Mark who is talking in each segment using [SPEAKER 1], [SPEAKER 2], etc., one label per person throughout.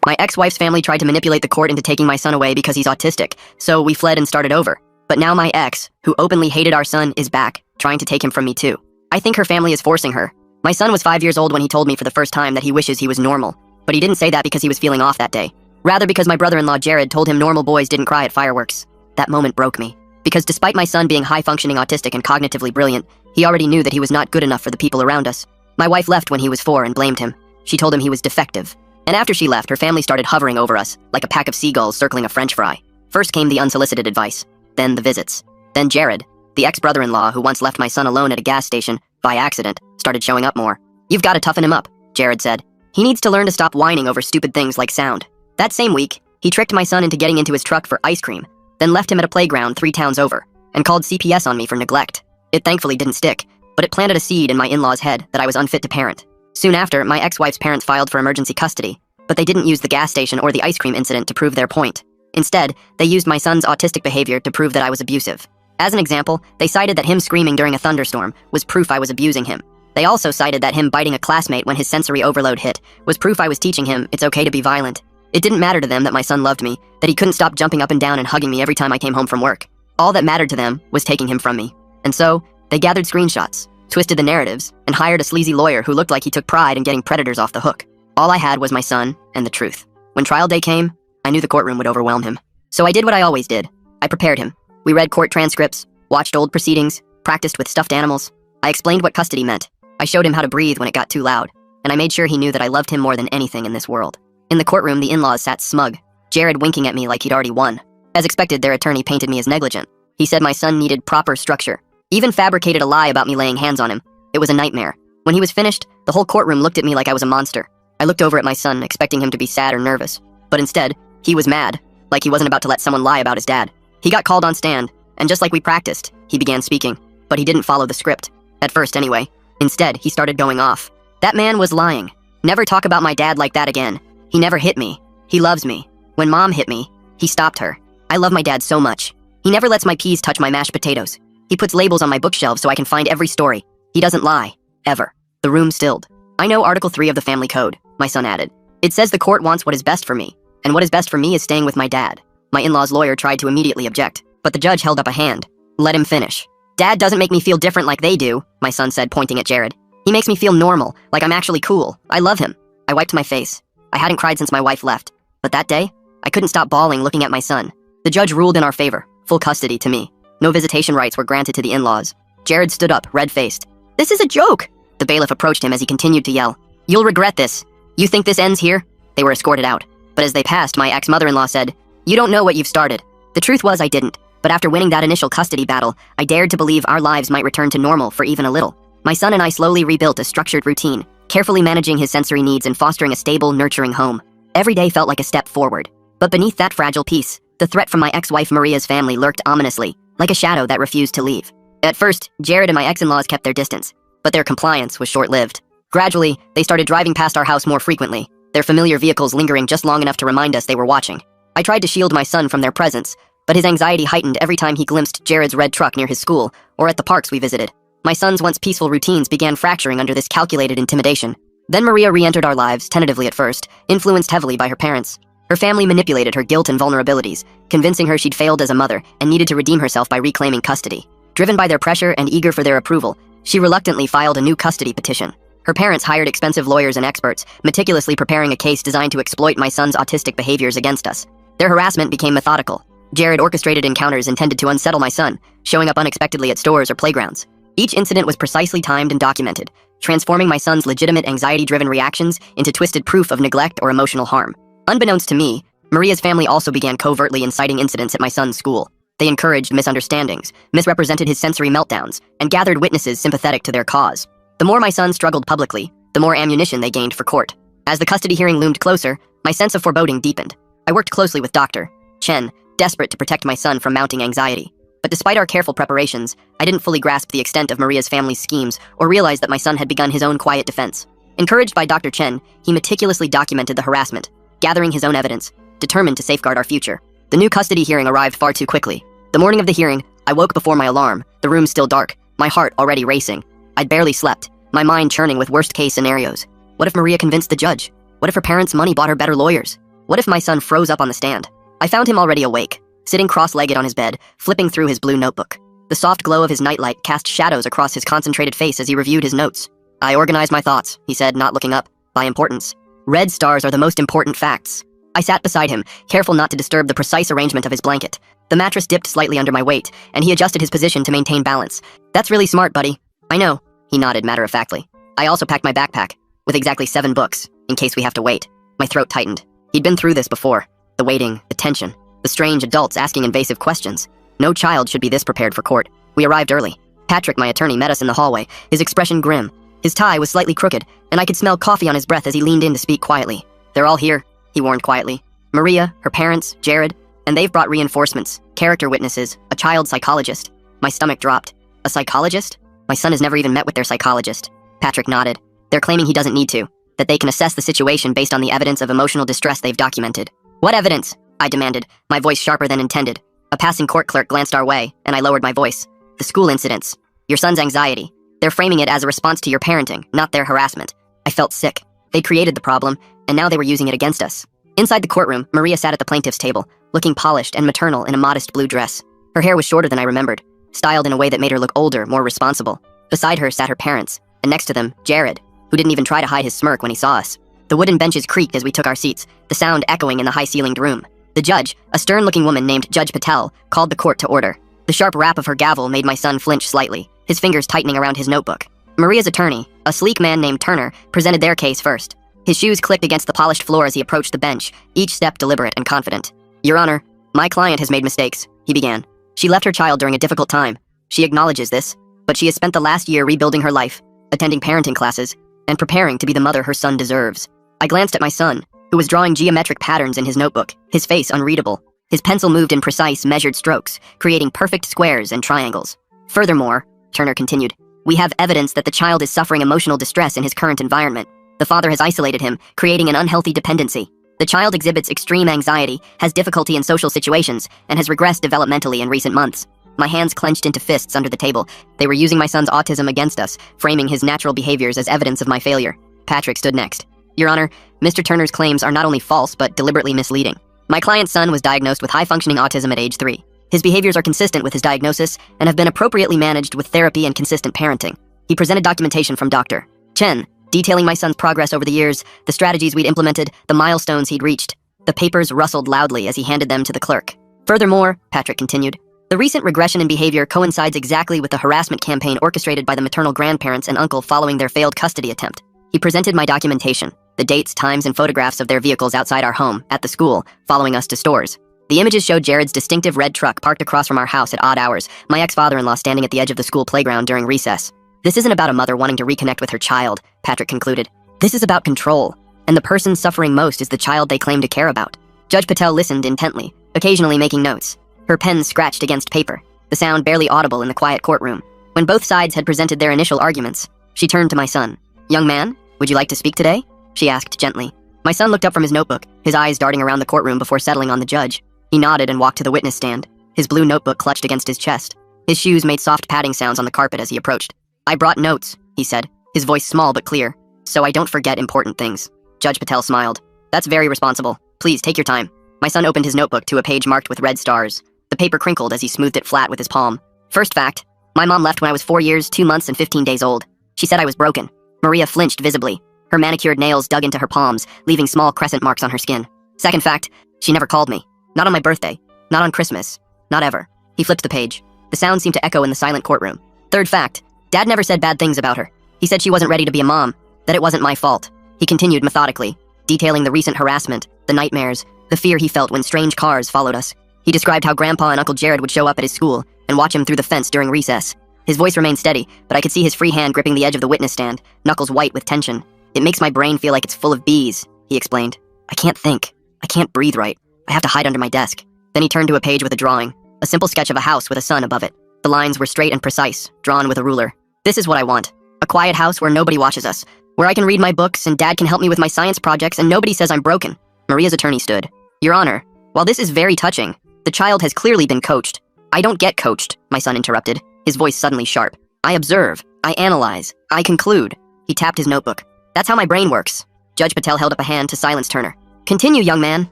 [SPEAKER 1] My ex-wife's family tried to manipulate the court into taking my son away because he's autistic, so we fled and started over. But now my ex, who openly hated our son, is back, trying to take him from me too. I think her family is forcing her. My son was 5 years old when he told me for the first time that he wishes he was normal, but he didn't say that because he was feeling off that day. Rather because my brother-in-law Jared told him normal boys didn't cry at fireworks. That moment broke me. Because despite my son being high-functioning autistic and cognitively brilliant, he already knew that he was not good enough for the people around us. My wife left when he was 4 and blamed him. She told him he was defective. And after she left, her family started hovering over us, like a pack of seagulls circling a French fry. First came the unsolicited advice, then the visits. Then Jared, the ex-brother-in-law who once left my son alone at a gas station, by accident, started showing up more. "You've got to toughen him up," Jared said. "He needs to learn to stop whining over stupid things like sound." That same week, he tricked my son into getting into his truck for ice cream, then left him at a playground 3 towns over, and called CPS on me for neglect. It thankfully didn't stick, but it planted a seed in my in-law's head that I was unfit to parent. Soon after, my ex-wife's parents filed for emergency custody, but they didn't use the gas station or the ice cream incident to prove their point. Instead, they used my son's autistic behavior to prove that I was abusive. As an example, they cited that him screaming during a thunderstorm was proof I was abusing him. They also cited that him biting a classmate when his sensory overload hit was proof I was teaching him it's okay to be violent. It didn't matter to them that my son loved me, that he couldn't stop jumping up and down and hugging me every time I came home from work. All that mattered to them was taking him from me. And so, they gathered screenshots, twisted the narratives, and hired a sleazy lawyer who looked like he took pride in getting predators off the hook. All I had was my son and the truth. When trial day came, I knew the courtroom would overwhelm him. So I did what I always did. I prepared him. We read court transcripts, watched old proceedings, practiced with stuffed animals. I explained what custody meant. I showed him how to breathe when it got too loud, and I made sure he knew that I loved him more than anything in this world. In the courtroom, the in-laws sat smug, Jared winking at me like he'd already won. As expected, their attorney painted me as negligent. He said my son needed proper structure. Even fabricated a lie about me laying hands on him. It was a nightmare. When he was finished, the whole courtroom looked at me like I was a monster. I looked over at my son, expecting him to be sad or nervous. But instead, he was mad, like he wasn't about to let someone lie about his dad. He got called on stand, and just like we practiced, he began speaking. But he didn't follow the script. At first, anyway. Instead, he started going off. That man was lying. Never talk about my dad like that again. He never hit me. He loves me. When Mom hit me, he stopped her. I love my dad so much. He never lets my peas touch my mashed potatoes. He puts labels on my bookshelves so I can find every story. He doesn't lie. Ever. The room stilled. "I know Article 3 of the Family Code," my son added. "It says the court wants what is best for me, and what is best for me is staying with my dad." My in-law's lawyer tried to immediately object, but the judge held up a hand. "Let him finish." "Dad doesn't make me feel different like they do," my son said, pointing at Jared. "He makes me feel normal, like I'm actually cool. I love him." I wiped my face. I hadn't cried since my wife left, but that day, I couldn't stop bawling looking at my son. The judge ruled in our favor, full custody to me. No visitation rights were granted to the in-laws. Jared stood up, red-faced. "This is a joke!" The bailiff approached him as he continued to yell. "You'll regret this. You think this ends here?" They were escorted out. But as they passed, my ex-mother-in-law said, "You don't know what you've started." The truth was I didn't. But after winning that initial custody battle, I dared to believe our lives might return to normal for even a little. My son and I slowly rebuilt a structured routine, carefully managing his sensory needs and fostering a stable, nurturing home. Every day felt like a step forward. But beneath that fragile peace, the threat from my ex-wife Maria's family lurked ominously, like a shadow that refused to leave. At first, Jared and my ex-in-laws kept their distance, but their compliance was short-lived. Gradually, they started driving past our house more frequently, their familiar vehicles lingering just long enough to remind us they were watching. I tried to shield my son from their presence, but his anxiety heightened every time he glimpsed Jared's red truck near his school or at the parks we visited. My son's once peaceful routines began fracturing under this calculated intimidation. Then Maria re-entered our lives, tentatively at first, influenced heavily by her parents. Her family manipulated her guilt and vulnerabilities, convincing her she'd failed as a mother and needed to redeem herself by reclaiming custody. Driven by their pressure and eager for their approval, she reluctantly filed a new custody petition. Her parents hired expensive lawyers and experts, meticulously preparing a case designed to exploit my son's autistic behaviors against us. Their harassment became methodical. Jared orchestrated encounters intended to unsettle my son, showing up unexpectedly at stores or playgrounds. Each incident was precisely timed and documented, transforming my son's legitimate anxiety-driven reactions into twisted proof of neglect or emotional harm. Unbeknownst to me, Maria's family also began covertly inciting incidents at my son's school. They encouraged misunderstandings, misrepresented his sensory meltdowns, and gathered witnesses sympathetic to their cause. The more my son struggled publicly, the more ammunition they gained for court. As the custody hearing loomed closer, my sense of foreboding deepened. I worked closely with Dr. Chen, desperate to protect my son from mounting anxiety. But despite our careful preparations, I didn't fully grasp the extent of Maria's family's schemes or realize that my son had begun his own quiet defense. Encouraged by Dr. Chen, he meticulously documented the harassment, gathering his own evidence, determined to safeguard our future. The new custody hearing arrived far too quickly. The morning of the hearing, I woke before my alarm, the room still dark, my heart already racing. I'd barely slept, my mind churning with worst-case scenarios. What if Maria convinced the judge? What if her parents' money bought her better lawyers? What if my son froze up on the stand? I found him already awake, sitting cross-legged on his bed, flipping through his blue notebook. The soft glow of his nightlight cast shadows across his concentrated face as he reviewed his notes. I organized my thoughts, he said, not looking up, by importance. Red stars are the most important facts. I sat beside him, careful not to disturb the precise arrangement of his blanket. The mattress dipped slightly under my weight, and he adjusted his position to maintain balance. That's really smart, buddy. I know, he nodded matter-of-factly. I also packed my backpack, with exactly 7 books, in case we have to wait. My throat tightened. He'd been through this before. The waiting, the tension, the strange adults asking invasive questions. No child should be this prepared for court. We arrived early. Patrick, my attorney, met us in the hallway, his expression grim. His tie was slightly crooked, and I could smell coffee on his breath as he leaned in to speak quietly. They're all here, he warned quietly. Maria, her parents, Jared, and they've brought reinforcements, character witnesses, a child psychologist. My stomach dropped. A psychologist? My son has never even met with their psychologist. Patrick nodded. They're claiming he doesn't need to, that they can assess the situation based on the evidence of emotional distress they've documented. What evidence? I demanded, my voice sharper than intended. A passing court clerk glanced our way, and I lowered my voice. The school incidents. Your son's anxiety. They're framing it as a response to your parenting, not their harassment. I felt sick. They created the problem, and now they were using it against us. Inside the courtroom, Maria sat at the plaintiff's table, looking polished and maternal in a modest blue dress. Her hair was shorter than I remembered, styled in a way that made her look older, more responsible. Beside her sat her parents, and next to them, Jared, who didn't even try to hide his smirk when he saw us. The wooden benches creaked as we took our seats, the sound echoing in the high-ceilinged room. The judge, a stern-looking woman named Judge Patel, called the court to order. The sharp rap of her gavel made my son flinch slightly, his fingers tightening around his notebook. Maria's attorney, a sleek man named Turner, presented their case first. His shoes clicked against the polished floor as he approached the bench, each step deliberate and confident. Your Honor, my client has made mistakes, he began. She left her child during a difficult time. She acknowledges this, but she has spent the last year rebuilding her life, attending parenting classes, and preparing to be the mother her son deserves. I glanced at my son, who was drawing geometric patterns in his notebook, his face unreadable. His pencil moved in precise, measured strokes, creating perfect squares and triangles. Furthermore, Turner continued, we have evidence that the child is suffering emotional distress in his current environment. The father has isolated him, creating an unhealthy dependency. The child exhibits extreme anxiety, has difficulty in social situations, and has regressed developmentally in recent months. My hands clenched into fists under the table. They were using my son's autism against us, framing his natural behaviors as evidence of my failure. Patrick stood next. Your Honor, Mr. Turner's claims are not only false, but deliberately misleading. My client's son was diagnosed with high-functioning autism at age 3. His behaviors are consistent with his diagnosis and have been appropriately managed with therapy and consistent parenting. He presented documentation from Dr. Chen, detailing my son's progress over the years, the strategies we'd implemented, the milestones he'd reached. The papers rustled loudly as he handed them to the clerk. Furthermore, Patrick continued, the recent regression in behavior coincides exactly with the harassment campaign orchestrated by the maternal grandparents and uncle following their failed custody attempt. He presented my documentation, the dates, times, and photographs of their vehicles outside our home, at the school, following us to stores. The images showed Jared's distinctive red truck parked across from our house at odd hours, my ex-father-in-law standing at the edge of the school playground during recess. This isn't about a mother wanting to reconnect with her child, Patrick concluded. This is about control, and the person suffering most is the child they claim to care about. Judge Patel listened intently, occasionally making notes. Her pen scratched against paper, the sound barely audible in the quiet courtroom. When both sides had presented their initial arguments, she turned to my son. Young man, would you like to speak today? She asked gently. My son looked up from his notebook, his eyes darting around the courtroom before settling on the judge. He nodded and walked to the witness stand, his blue notebook clutched against his chest. His shoes made soft padding sounds on the carpet as he approached. I brought notes, he said, his voice small but clear, so I don't forget important things. Judge Patel smiled. That's very responsible. Please take your time. My son opened his notebook to a page marked with red stars. The paper crinkled as he smoothed it flat with his palm. First fact, my mom left when I was 4 years, 2 months, and 15 days old. She said I was broken. Maria flinched visibly. Her manicured nails dug into her palms, leaving small crescent marks on her skin. Second fact, she never called me. Not on my birthday. Not on Christmas. Not ever. He flipped the page. The sound seemed to echo in the silent courtroom. Third fact, Dad never said bad things about her. He said she wasn't ready to be a mom, that it wasn't my fault. He continued methodically, detailing the recent harassment, the nightmares, the fear he felt when strange cars followed us. He described how Grandpa and Uncle Jared would show up at his school and watch him through the fence during recess. His voice remained steady, but I could see his free hand gripping the edge of the witness stand, knuckles white with tension. It makes my brain feel like it's full of bees, he explained. I can't think. I can't breathe right. I have to hide under my desk. Then he turned to a page with a drawing, a simple sketch of a house with a sun above it. The lines were straight and precise, drawn with a ruler. This is what I want. A quiet house where nobody watches us, where I can read my books and Dad can help me with my science projects and nobody says I'm broken. Maria's attorney stood. Your Honor, while this is very touching, the child has clearly been coached. I don't get coached, my son interrupted, his voice suddenly sharp. I observe, I analyze, I conclude. He tapped his notebook. That's how my brain works. Judge Patel held up a hand to silence Turner. Continue, young man.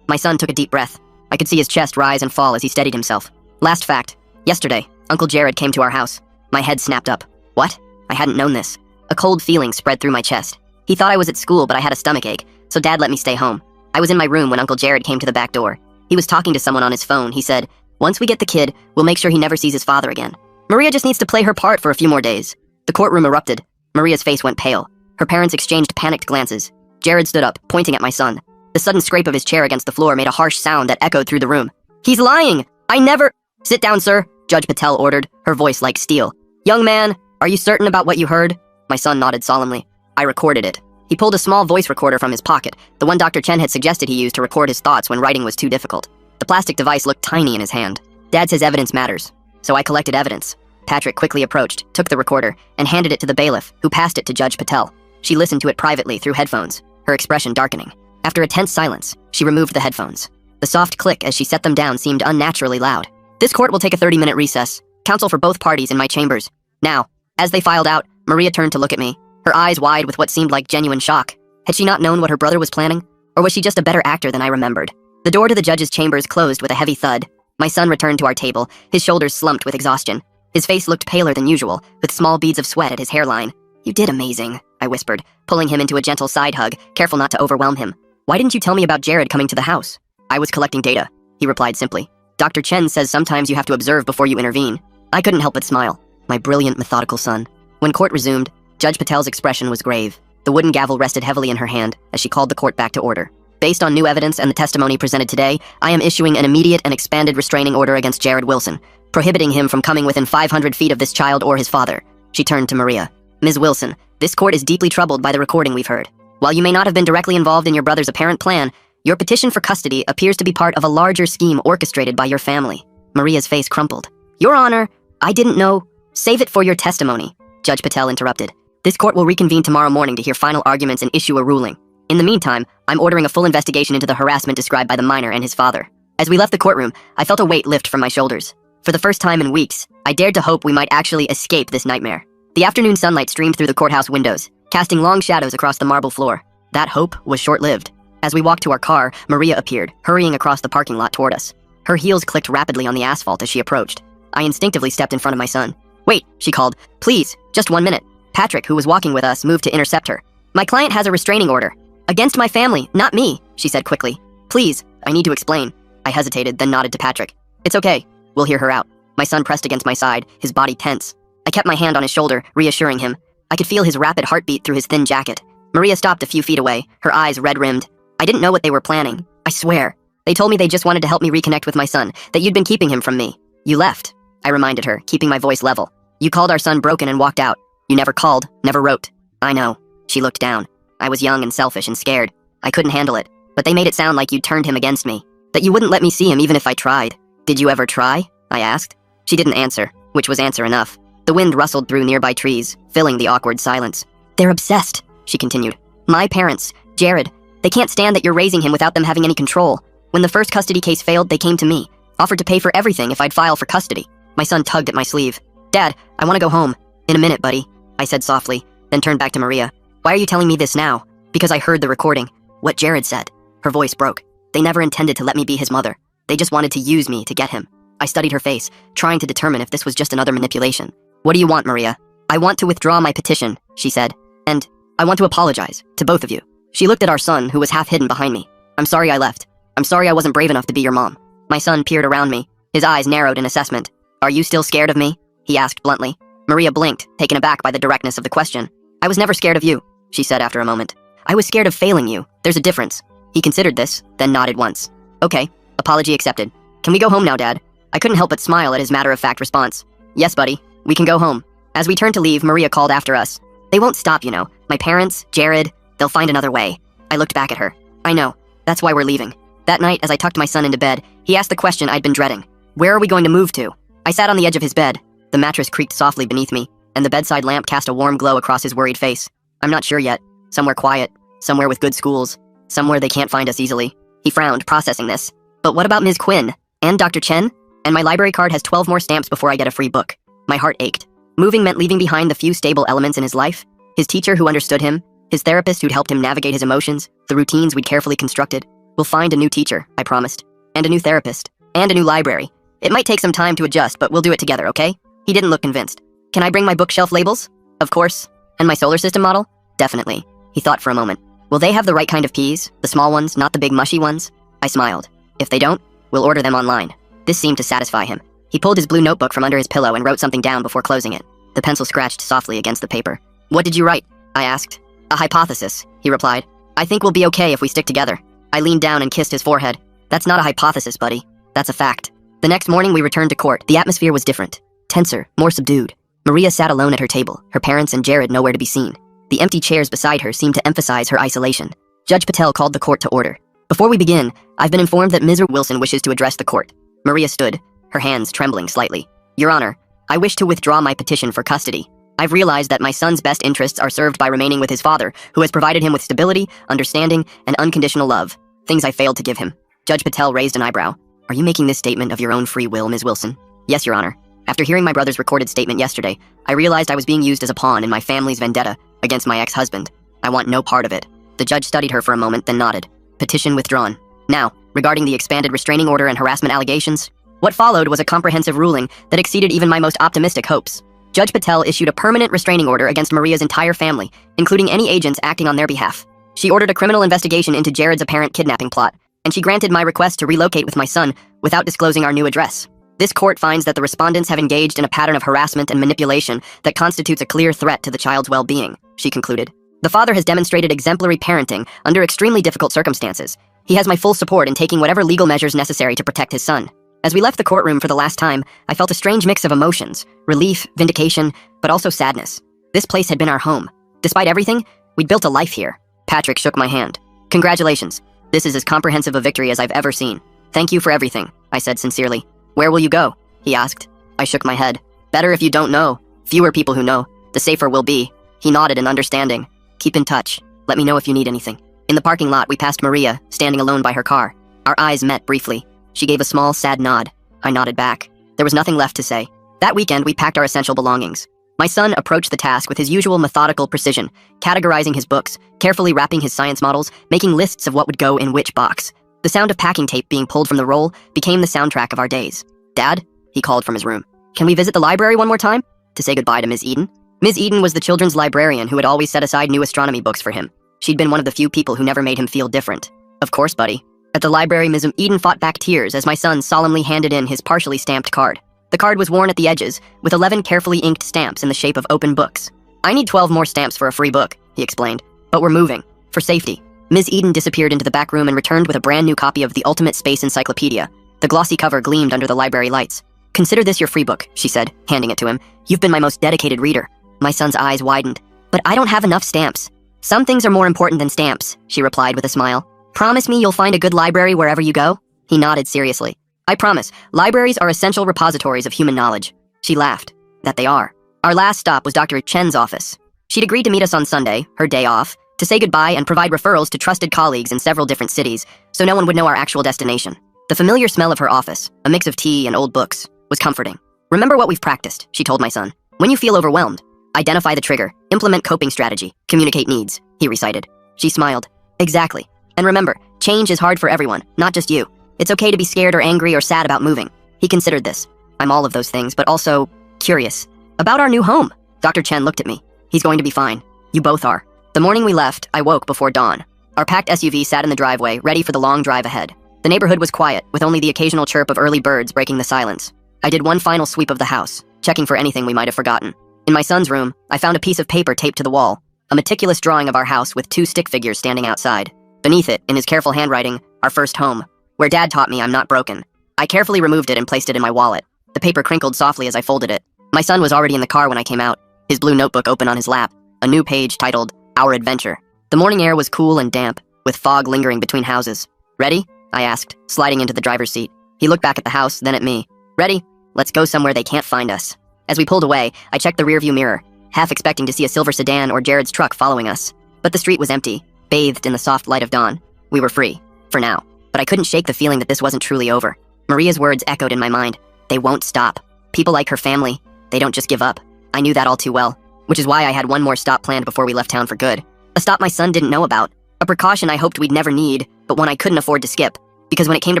[SPEAKER 1] My son took a deep breath. I could see his chest rise and fall as he steadied himself. Last fact. Yesterday, Uncle Jared came to our house. My head snapped up. What? I hadn't known this. A cold feeling spread through my chest. He thought I was at school, but I had a stomachache, so Dad let me stay home. I was in my room when Uncle Jared came to the back door. He was talking to someone on his phone. He said, "Once we get the kid, we'll make sure he never sees his father again. Maria just needs to play her part for a few more days." The courtroom erupted. Maria's face went pale. Her parents exchanged panicked glances. Jared stood up, pointing at my son. The sudden scrape of his chair against the floor made a harsh sound that echoed through the room. "He's lying! I never—" "Sit down, sir," Judge Patel ordered, her voice like steel. "Young man, are you certain about what you heard?" My son nodded solemnly. "I recorded it." He pulled a small voice recorder from his pocket, the one Dr. Chen had suggested he use to record his thoughts when writing was too difficult. The plastic device looked tiny in his hand. Dad says evidence matters, so I collected evidence. Patrick quickly approached, took the recorder, and handed it to the bailiff, who passed it to Judge Patel. She listened to it privately through headphones, her expression darkening. After a tense silence, she removed the headphones. The soft click as she set them down seemed unnaturally loud. "This court will take a 30-minute recess. Counsel for both parties in my chambers. Now." As they filed out, Maria turned to look at me, her eyes wide with what seemed like genuine shock. Had she not known what her brother was planning? Or was she just a better actor than I remembered? The door to the judge's chambers closed with a heavy thud. My son returned to our table, his shoulders slumped with exhaustion. His face looked paler than usual, with small beads of sweat at his hairline. "You did amazing," I whispered, pulling him into a gentle side hug, careful not to overwhelm him. "Why didn't you tell me about Jared coming to the house?" "I was collecting data," he replied simply. "Dr. Chen says sometimes you have to observe before you intervene." I couldn't help but smile. My brilliant, methodical son. When court resumed, Judge Patel's expression was grave. The wooden gavel rested heavily in her hand as she called the court back to order. "Based on new evidence and the testimony presented today, I am issuing an immediate and expanded restraining order against Jared Wilson, prohibiting him from coming within 500 feet of this child or his father." She turned to Maria. "Ms. Wilson, this court is deeply troubled by the recording we've heard. While you may not have been directly involved in your brother's apparent plan, your petition for custody appears to be part of a larger scheme orchestrated by your family." Maria's face crumpled. "Your Honor, I didn't know—" "Save it for your testimony," Judge Patel interrupted. "This court will reconvene tomorrow morning to hear final arguments and issue a ruling. In the meantime, I'm ordering a full investigation into the harassment described by the minor and his father." As we left the courtroom, I felt a weight lift from my shoulders. For the first time in weeks, I dared to hope we might actually escape this nightmare. The afternoon sunlight streamed through the courthouse windows, casting long shadows across the marble floor. That hope was short-lived. As we walked to our car, Maria appeared, hurrying across the parking lot toward us. Her heels clicked rapidly on the asphalt as she approached. I instinctively stepped in front of my son. "Wait," she called. "Please, just 1 minute." Patrick, who was walking with us, moved to intercept her. "My client has a restraining order. Against my family, not me," she said quickly. "Please, I need to explain." I hesitated, then nodded to Patrick. "It's okay. We'll hear her out." My son pressed against my side, his body tense. I kept my hand on his shoulder, reassuring him. I could feel his rapid heartbeat through his thin jacket. Maria stopped a few feet away, her eyes red-rimmed. "I didn't know what they were planning. I swear. They told me they just wanted to help me reconnect with my son, that you'd been keeping him from me." "You left," I reminded her, keeping my voice level. "You called our son broken and walked out. You never called, never wrote." "I know." She looked down. "I was young and selfish and scared. I couldn't handle it. But they made it sound like you turned him against me. That you wouldn't let me see him even if I tried." "Did you ever try?" I asked. She didn't answer, which was answer enough. The wind rustled through nearby trees, filling the awkward silence. "They're obsessed," she continued. "My parents, Jared, they can't stand that you're raising him without them having any control. When the first custody case failed, they came to me, offered to pay for everything if I'd file for custody." My son tugged at my sleeve. "Dad, I want to go home." "In a minute, buddy," I said softly, then turned back to Maria. "Why are you telling me this now?" "Because I heard the recording. What Jared said." Her voice broke. "They never intended to let me be his mother. They just wanted to use me to get him." I studied her face, trying to determine if this was just another manipulation. "What do you want, Maria?" "I want to withdraw my petition," she said. "And I want to apologize to both of you." She looked at our son, who was half hidden behind me. "I'm sorry I left. I'm sorry I wasn't brave enough to be your mom." My son peered around me, his eyes narrowed in assessment. "Are you still scared of me?" he asked bluntly. Maria blinked, taken aback by the directness of the question. "I was never scared of you," she said after a moment. "I was scared of failing you. There's a difference." He considered this, then nodded once. "Okay, apology accepted. Can we go home now, Dad?" I couldn't help but smile at his matter-of-fact response. "Yes, buddy, we can go home." As we turned to leave, Maria called after us. "They won't stop, you know. My parents, Jared, they'll find another way." I looked back at her. "I know. That's why we're leaving." That night, as I tucked my son into bed, he asked the question I'd been dreading. "Where are we going to move to?" I sat on the edge of his bed. The mattress creaked softly beneath me, and the bedside lamp cast a warm glow across his worried face. "I'm not sure yet. Somewhere quiet. Somewhere with good schools. Somewhere they can't find us easily." He frowned, processing this. "But what about Ms. Quinn? And Dr. Chen? And my library card has 12 more stamps before I get a free book." My heart ached. Moving meant leaving behind the few stable elements in his life. His teacher who understood him, his therapist who'd helped him navigate his emotions, the routines we'd carefully constructed. We'll find a new teacher, I promised. And a new therapist. And a new library. It might take some time to adjust, but we'll do it together, okay? He didn't look convinced. Can I bring my bookshelf labels? Of course. And my solar system model? Definitely. He thought for a moment. Will they have the right kind of keys? The small ones, not the big mushy ones? I smiled. If they don't, we'll order them online. This seemed to satisfy him. He pulled his blue notebook from under his pillow and wrote something down before closing it. The pencil scratched softly against the paper. What did you write? I asked. A hypothesis, he replied. I think we'll be okay if we stick together. I leaned down and kissed his forehead. That's not a hypothesis, buddy. That's a fact. The next morning we returned to court. The atmosphere was different. Tenser, more subdued. Maria sat alone at her table, her parents and Jared nowhere to be seen. The empty chairs beside her seemed to emphasize her isolation. Judge Patel called the court to order. Before we begin, I've been informed that Ms. Wilson wishes to address the court. Maria stood, her hands trembling slightly. Your Honor, I wish to withdraw my petition for custody. I've realized that my son's best interests are served by remaining with his father, who has provided him with stability, understanding, and unconditional love. Things I failed to give him. Judge Patel raised an eyebrow. Are you making this statement of your own free will, Ms. Wilson? Yes, Your Honor. After hearing my brother's recorded statement yesterday, I realized I was being used as a pawn in my family's vendetta against my ex-husband. I want no part of it. The judge studied her for a moment, then nodded. Petition withdrawn. Now, regarding the expanded restraining order and harassment allegations, what followed was a comprehensive ruling that exceeded even my most optimistic hopes. Judge Patel issued a permanent restraining order against Maria's entire family, including any agents acting on their behalf. She ordered a criminal investigation into Jared's apparent kidnapping plot, and she granted my request to relocate with my son without disclosing our new address. This court finds that the respondents have engaged in a pattern of harassment and manipulation that constitutes a clear threat to the child's well-being, she concluded. The father has demonstrated exemplary parenting under extremely difficult circumstances. He has my full support in taking whatever legal measures necessary to protect his son. As we left the courtroom for the last time, I felt a strange mix of emotions, relief, vindication, but also sadness. This place had been our home. Despite everything, we'd built a life here. Patrick shook my hand. Congratulations. This is as comprehensive a victory as I've ever seen. Thank you for everything, I said sincerely. Where will you go? He asked. I shook my head. Better if you don't know. Fewer people who know, the safer we'll be. He nodded in understanding. Keep in touch. Let me know if you need anything. In the parking lot, we passed Maria, standing alone by her car. Our eyes met briefly. She gave a small, sad nod. I nodded back. There was nothing left to say. That weekend, we packed our essential belongings. My son approached the task with his usual methodical precision, categorizing his books, carefully wrapping his science models, making lists of what would go in which box. The sound of packing tape being pulled from the roll became the soundtrack of our days. Dad, he called from his room. Can we visit the library one more time? To say goodbye to Ms. Eden. Ms. Eden was the children's librarian who had always set aside new astronomy books for him. She'd been one of the few people who never made him feel different. Of course, buddy. At the library, Ms. Eden fought back tears as my son solemnly handed in his partially stamped card. The card was worn at the edges, with 11 carefully inked stamps in the shape of open books. I need 12 more stamps for a free book, he explained. But we're moving. For safety. Ms. Eden disappeared into the back room and returned with a brand new copy of the Ultimate Space Encyclopedia. The glossy cover gleamed under the library lights. Consider this your free book, she said, handing it to him. You've been my most dedicated reader. My son's eyes widened. But I don't have enough stamps. Some things are more important than stamps, she replied with a smile. Promise me you'll find a good library wherever you go? He nodded seriously. I promise. Libraries are essential repositories of human knowledge. She laughed. That they are. Our last stop was Dr. Chen's office. She'd agreed to meet us on Sunday, her day off, to say goodbye and provide referrals to trusted colleagues in several different cities, so no one would know our actual destination. The familiar smell of her office, a mix of tea and old books, was comforting. Remember what we've practiced, she told my son. When you feel overwhelmed, identify the trigger, implement coping strategy, communicate needs, he recited. She smiled. Exactly. And remember, change is hard for everyone, not just you. It's okay to be scared or angry or sad about moving. He considered this. I'm all of those things, but also curious. About our new home. Dr. Chen looked at me. He's going to be fine. You both are. The morning we left, I woke before dawn. Our packed SUV sat in the driveway, ready for the long drive ahead. The neighborhood was quiet, with only the occasional chirp of early birds breaking the silence. I did one final sweep of the house, checking for anything we might have forgotten. In my son's room, I found a piece of paper taped to the wall, a meticulous drawing of our house with 2 stick figures standing outside. Beneath it, in his careful handwriting, our first home, where Dad taught me I'm not broken. I carefully removed it and placed it in my wallet. The paper crinkled softly as I folded it. My son was already in the car when I came out, his blue notebook open on his lap, a new page titled, Our Adventure. The morning air was cool and damp, with fog lingering between houses. Ready? I asked, sliding into the driver's seat. He looked back at the house, then at me. Ready? Let's go somewhere they can't find us. As we pulled away, I checked the rearview mirror, half expecting to see a silver sedan or Jared's truck following us. But the street was empty, bathed in the soft light of dawn. We were free, for now. But I couldn't shake the feeling that this wasn't truly over. Maria's words echoed in my mind. They won't stop. People like her family, they don't just give up. I knew that all too well, which is why I had one more stop planned before we left town for good. A stop my son didn't know about. A precaution I hoped we'd never need, but one I couldn't afford to skip, because when it came to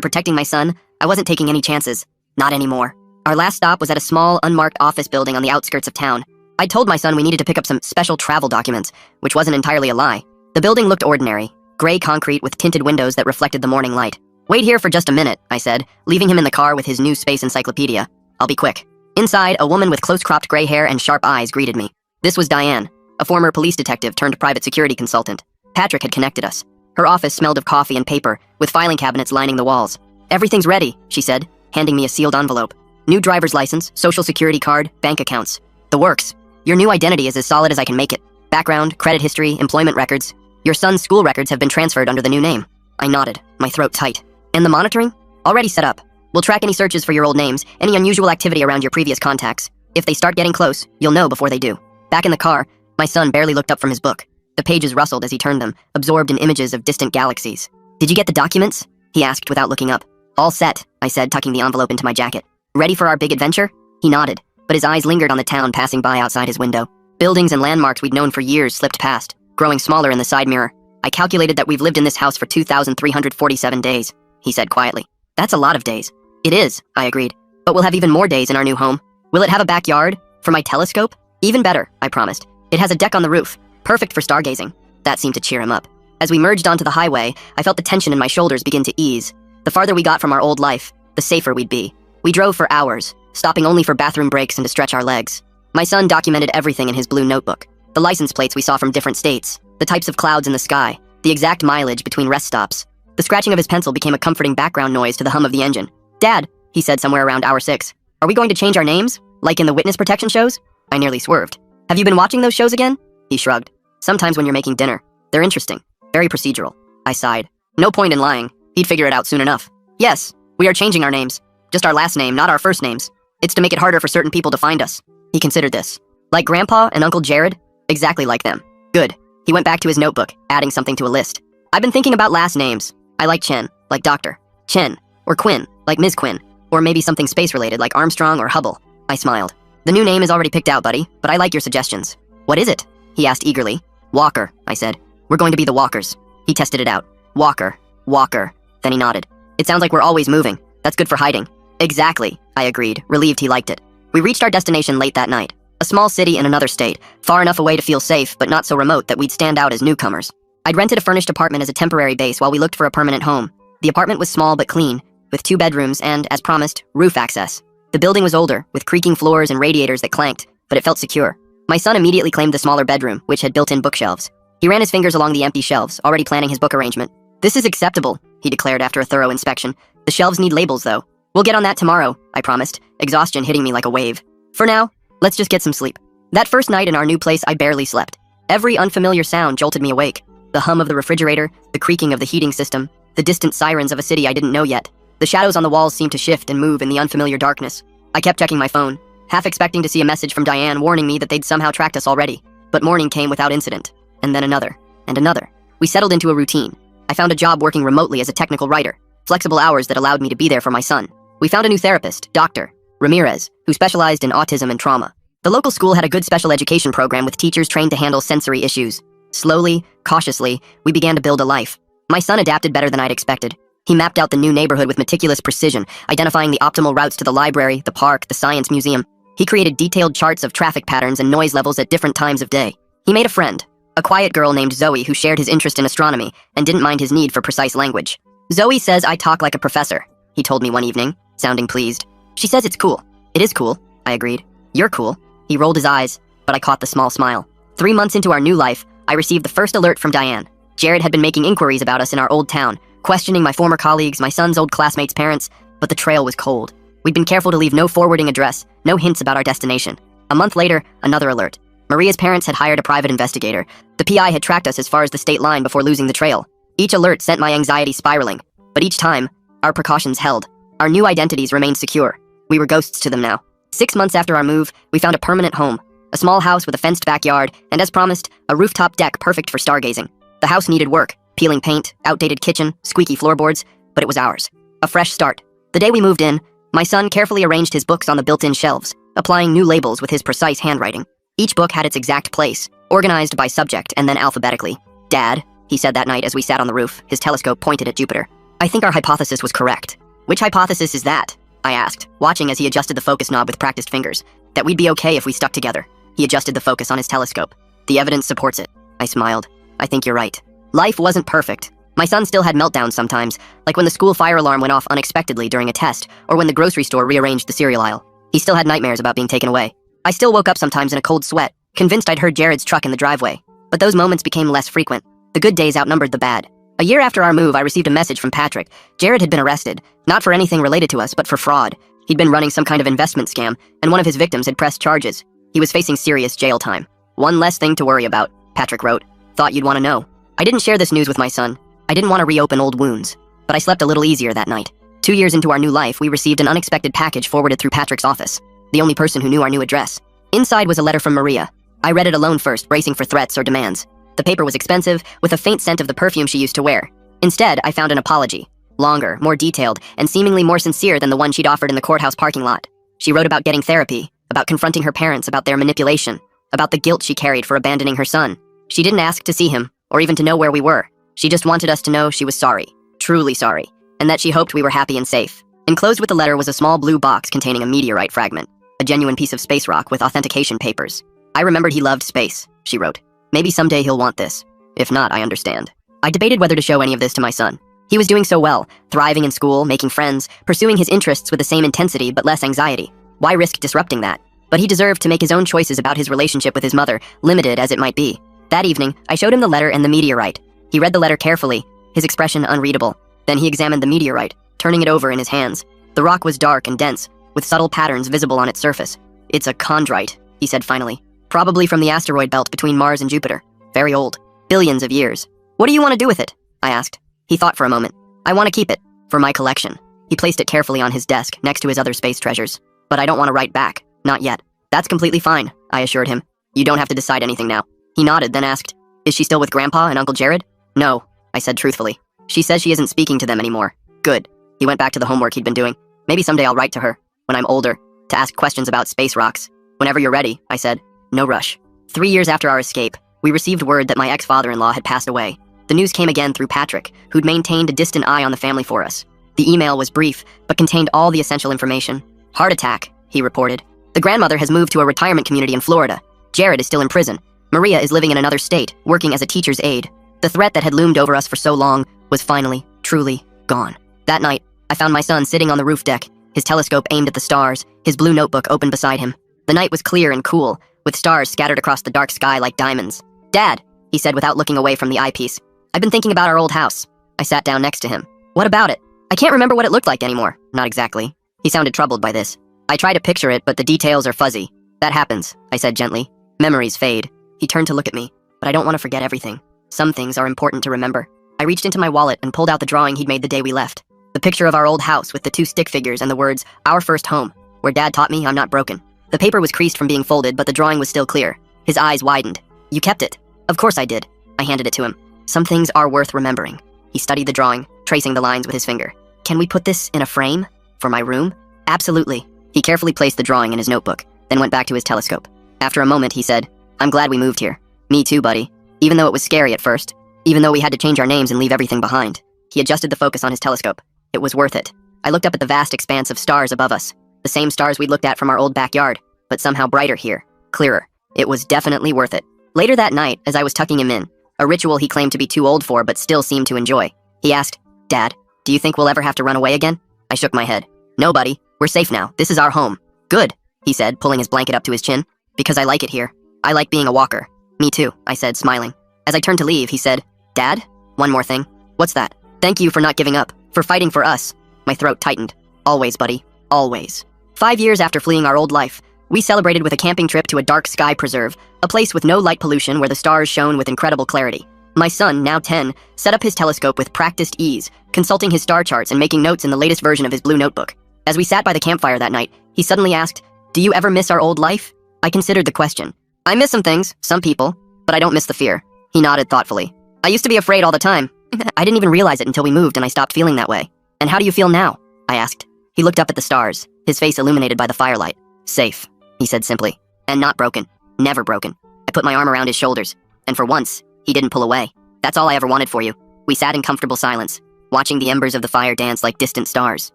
[SPEAKER 1] protecting my son, I wasn't taking any chances. Not anymore. Our last stop was at a small, unmarked office building on the outskirts of town. I told my son we needed to pick up some special travel documents, which wasn't entirely a lie. The building looked ordinary, gray concrete with tinted windows that reflected the morning light. "Wait here for just a minute," I said, leaving him in the car with his new space encyclopedia. "I'll be quick." Inside, a woman with close-cropped gray hair and sharp eyes greeted me. This was Diane, a former police detective turned private security consultant. Patrick had connected us. Her office smelled of coffee and paper, with filing cabinets lining the walls. "Everything's ready," she said, handing me a sealed envelope. "New driver's license, social security card, bank accounts. The works. Your new identity is as solid as I can make it. Background, credit history, employment records. Your son's school records have been transferred under the new name." I nodded, my throat tight. "And the monitoring? Already set up. We'll track any searches for your old names, any unusual activity around your previous contacts. If they start getting close, you'll know before they do." Back in the car, my son barely looked up from his book. The pages rustled as he turned them, absorbed in images of distant galaxies. "Did you get the documents?" he asked without looking up. "All set," I said, tucking the envelope into my jacket. "Ready for our big adventure?" He nodded, but his eyes lingered on the town passing by outside his window. Buildings and landmarks we'd known for years slipped past, growing smaller in the side mirror. "I calculated that we've lived in this house for 2,347 days, he said quietly. "That's a lot of days." "It is," I agreed. "But we'll have even more days in our new home. Will it have a backyard? For my telescope?" "Even better," I promised. "It has a deck on the roof, perfect for stargazing." That seemed to cheer him up. As we merged onto the highway, I felt the tension in my shoulders begin to ease. The farther we got from our old life, the safer we'd be. We drove for hours, stopping only for bathroom breaks and to stretch our legs. My son documented everything in his blue notebook. The license plates we saw from different states, the types of clouds in the sky, the exact mileage between rest stops. The scratching of his pencil became a comforting background noise to the hum of the engine. "Dad," he said somewhere around hour 6, "are we going to change our names? Like in the witness protection shows?" I nearly swerved. "Have you been watching those shows again?" He shrugged. "Sometimes when you're making dinner. They're interesting. Very procedural." I sighed. No point in lying. He'd figure it out soon enough. "Yes, we are changing our names. Just our last name, not our first names. It's to make it harder for certain people to find us." He considered this. "Like Grandpa and Uncle Jared?" "Exactly like them." "Good." He went back to his notebook, adding something to a list. "I've been thinking about last names. I like Chen, like Dr. Chen. Or Quinn, like Ms. Quinn. Or maybe something space-related, like Armstrong or Hubble." I smiled. "The new name is already picked out, buddy, but I like your suggestions." "What is it?" he asked eagerly. "Walker," I said. "We're going to be the Walkers." He tested it out. "Walker, Walker." Then he nodded. "It sounds like we're always moving. That's good for hiding." "Exactly," I agreed, relieved he liked it. We reached our destination late that night. A small city in another state, far enough away to feel safe, but not so remote that we'd stand out as newcomers. I'd rented a furnished apartment as a temporary base while we looked for a permanent home. The apartment was small but clean, with 2 bedrooms and, as promised, roof access. The building was older, with creaking floors and radiators that clanked, but it felt secure. My son immediately claimed the smaller bedroom, which had built-in bookshelves. He ran his fingers along the empty shelves, already planning his book arrangement. "This is acceptable," he declared after a thorough inspection. "The shelves need labels, though." "We'll get on that tomorrow," I promised, exhaustion hitting me like a wave. "For now, let's just get some sleep." That first night in our new place, I barely slept. Every unfamiliar sound jolted me awake. The hum of the refrigerator, the creaking of the heating system, the distant sirens of a city I didn't know yet. The shadows on the walls seemed to shift and move in the unfamiliar darkness. I kept checking my phone, half expecting to see a message from Diane warning me that they'd somehow tracked us already. But morning came without incident. And then another. And another. We settled into a routine. I found a job working remotely as a technical writer, flexible hours that allowed me to be there for my son. We found a new therapist, Dr. Ramirez, who specialized in autism and trauma. The local school had a good special education program with teachers trained to handle sensory issues. Slowly, cautiously, we began to build a life. My son adapted better than I'd expected. He mapped out the new neighborhood with meticulous precision, identifying the optimal routes to the library, the park, the science museum. He created detailed charts of traffic patterns and noise levels at different times of day. He made a friend, a quiet girl named Zoe who shared his interest in astronomy and didn't mind his need for precise language. "Zoe says I talk like a professor," he told me one evening, sounding pleased. "She says it's cool." "It is cool," I agreed. "You're cool." He rolled his eyes, but I caught the small smile. 3 months into our new life, I received the first alert from Diane. Jared had been making inquiries about us in our old town, questioning my former colleagues, my son's old classmates' parents, but the trail was cold. We'd been careful to leave no forwarding address, no hints about our destination. A month later, another alert. Maria's parents had hired a private investigator. The PI had tracked us as far as the state line before losing the trail. Each alert sent my anxiety spiraling, but each time, our precautions held. Our new identities remained secure. We were ghosts to them now. 6 months after our move, we found a permanent home. A small house with a fenced backyard, and as promised, a rooftop deck perfect for stargazing. The house needed work, peeling paint, outdated kitchen, squeaky floorboards, but it was ours. A fresh start. The day we moved in, my son carefully arranged his books on the built-in shelves, applying new labels with his precise handwriting. Each book had its exact place, organized by subject and then alphabetically. "Dad," he said that night as we sat on the roof, his telescope pointed at Jupiter. I think our hypothesis was correct. Which hypothesis is that? I asked, watching as he adjusted the focus knob with practiced fingers. That we'd be okay if we stuck together. He adjusted the focus on his telescope. The evidence supports it. I smiled. I think you're right. Life wasn't perfect. My son still had meltdowns sometimes, like when the school fire alarm went off unexpectedly during a test, or when the grocery store rearranged the cereal aisle. He still had nightmares about being taken away. I still woke up sometimes in a cold sweat, convinced I'd heard Jared's truck in the driveway. But those moments became less frequent. The good days outnumbered the bad. A year after our move, I received a message from Patrick. Jared had been arrested, not for anything related to us, but for fraud. He'd been running some kind of investment scam, and one of his victims had pressed charges. He was facing serious jail time. One less thing to worry about, Patrick wrote. Thought you'd want to know. I didn't share this news with my son. I didn't want to reopen old wounds. But I slept a little easier that night. 2 years into our new life, we received an unexpected package forwarded through Patrick's office. The only person who knew our new address. Inside was a letter from Maria. I read it alone first, bracing for threats or demands. The paper was expensive, with a faint scent of the perfume she used to wear. Instead, I found an apology. Longer, more detailed, and seemingly more sincere than the one she'd offered in the courthouse parking lot. She wrote about getting therapy, about confronting her parents about their manipulation, about the guilt she carried for abandoning her son. She didn't ask to see him, or even to know where we were. She just wanted us to know she was sorry, truly sorry, and that she hoped we were happy and safe. Enclosed with the letter was a small blue box containing a meteorite fragment, a genuine piece of space rock with authentication papers. I remembered he loved space, she wrote. Maybe someday he'll want this. If not, I understand. I debated whether to show any of this to my son. He was doing so well, thriving in school, making friends, pursuing his interests with the same intensity but less anxiety. Why risk disrupting that? But he deserved to make his own choices about his relationship with his mother, limited as it might be. That evening, I showed him the letter and the meteorite. He read the letter carefully, his expression unreadable. Then he examined the meteorite, turning it over in his hands. The rock was dark and dense, with subtle patterns visible on its surface. It's a chondrite, he said finally. Probably from the asteroid belt between Mars and Jupiter. Very old. Billions of years. What do you want to do with it? I asked. He thought for a moment. I want to keep it. For my collection. He placed it carefully on his desk, next to his other space treasures. But I don't want to write back. Not yet. That's completely fine, I assured him. You don't have to decide anything now. He nodded, then asked, Is she still with Grandpa and Uncle Jared? No, I said truthfully. She says she isn't speaking to them anymore. Good. He went back to the homework he'd been doing. Maybe someday I'll write to her, when I'm older, to ask questions about space rocks. Whenever you're ready, I said. No rush. 3 years after our escape, we received word that my ex-father-in-law had passed away. The news came again through Patrick, who'd maintained a distant eye on the family for us. The email was brief, but contained all the essential information. Heart attack, he reported. The grandmother has moved to a retirement community in Florida. Jared is still in prison. Maria is living in another state, working as a teacher's aide. The threat that had loomed over us for so long was finally, truly, gone. That night, I found my son sitting on the roof deck, his telescope aimed at the stars, his blue notebook open beside him. The night was clear and cool, with stars scattered across the dark sky like diamonds. Dad, he said without looking away from the eyepiece. I've been thinking about our old house. I sat down next to him. What about it? I can't remember what it looked like anymore. Not exactly. He sounded troubled by this. I try to picture it, but the details are fuzzy. That happens, I said gently. Memories fade. He turned to look at me, but I don't want to forget everything. Some things are important to remember. I reached into my wallet and pulled out the drawing he'd made the day we left. The picture of our old house with the 2 stick figures and the words, Our First Home, where Dad taught me I'm not broken. The paper was creased from being folded, but the drawing was still clear. His eyes widened. You kept it. Of course I did. I handed it to him. Some things are worth remembering. He studied the drawing, tracing the lines with his finger. Can we put this in a frame? For my room? Absolutely. He carefully placed the drawing in his notebook, then went back to his telescope. After a moment, he said, I'm glad we moved here. Me too, buddy. Even though it was scary at first. Even though we had to change our names and leave everything behind. He adjusted the focus on his telescope. It was worth it. I looked up at the vast expanse of stars above us. The same stars we'd looked at from our old backyard, but somehow brighter here, clearer. It was definitely worth it. Later that night, as I was tucking him in, a ritual he claimed to be too old for but still seemed to enjoy, he asked, Dad, do you think we'll ever have to run away again? I shook my head. No, buddy. We're safe now. This is our home. Good, he said, pulling his blanket up to his chin. Because I like it here. I like being a walker. Me too, I said, smiling. As I turned to leave, he said, Dad, one more thing. What's that? Thank you for not giving up, for fighting for us. My throat tightened. Always, buddy. Always. 5 years after fleeing our old life, we celebrated with a camping trip to a dark sky preserve, a place with no light pollution where the stars shone with incredible clarity. My son, now 10, set up his telescope with practiced ease, consulting his star charts and making notes in the latest version of his blue notebook. As we sat by the campfire that night, he suddenly asked, Do you ever miss our old life? I considered the question. I miss some things, some people, but I don't miss the fear. He nodded thoughtfully. I used to be afraid all the time. I didn't even realize it until we moved and I stopped feeling that way. And how do you feel now? I asked. He looked up at the stars, his face illuminated by the firelight. Safe, he said simply. And not broken. Never broken. I put my arm around his shoulders, and for once, he didn't pull away. That's all I ever wanted for you. We sat in comfortable silence, watching the embers of the fire dance like distant stars.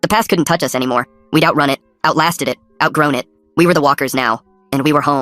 [SPEAKER 1] The past couldn't touch us anymore. We'd outrun it, outlasted it, outgrown it. We were the walkers now, and we were home.